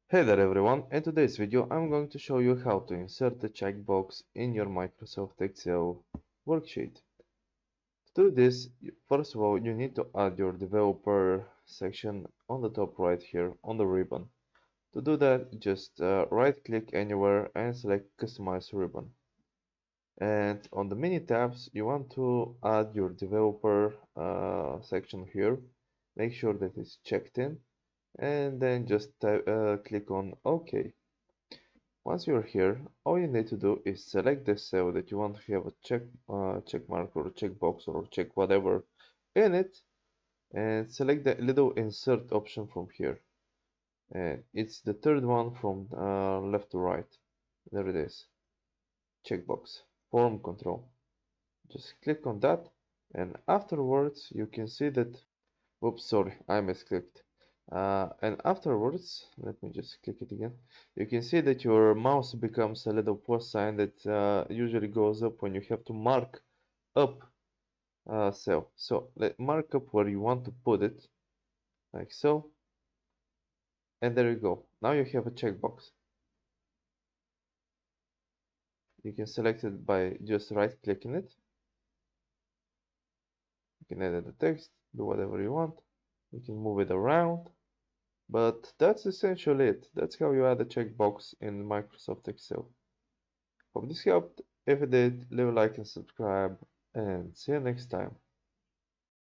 Hey there everyone, in today's video I'm going to show you how to insert a checkbox in your Microsoft Excel worksheet. To do this, first of all you need to add your developer section on the top right here on the ribbon. To do that, just right click anywhere and select customize ribbon. And on the mini tabs you want to add your developer section here. Make sure that it's checked in and then just click on OK. Once you're here, all you need to do is select the cell that you want to have a check mark or a checkbox or check whatever in it, and select the little insert option from here. And it's the third one from left to right. There it is. Checkbox. Form control. Just click on that, and afterwards you can see that. Oops, sorry, I misclicked. And afterwards, let me just click it again. You can see that your mouse becomes a little plus sign that usually goes up when you have to mark up a cell. So let mark up where you want to put it, like so. And there you go. Now you have a checkbox. You can select it by just right clicking it. You can edit the text, do whatever you want. You can move it around. But that's essentially it. That's how you add a checkbox in Microsoft Excel. Hope this helped. If it did, leave a like and subscribe, and see you next time.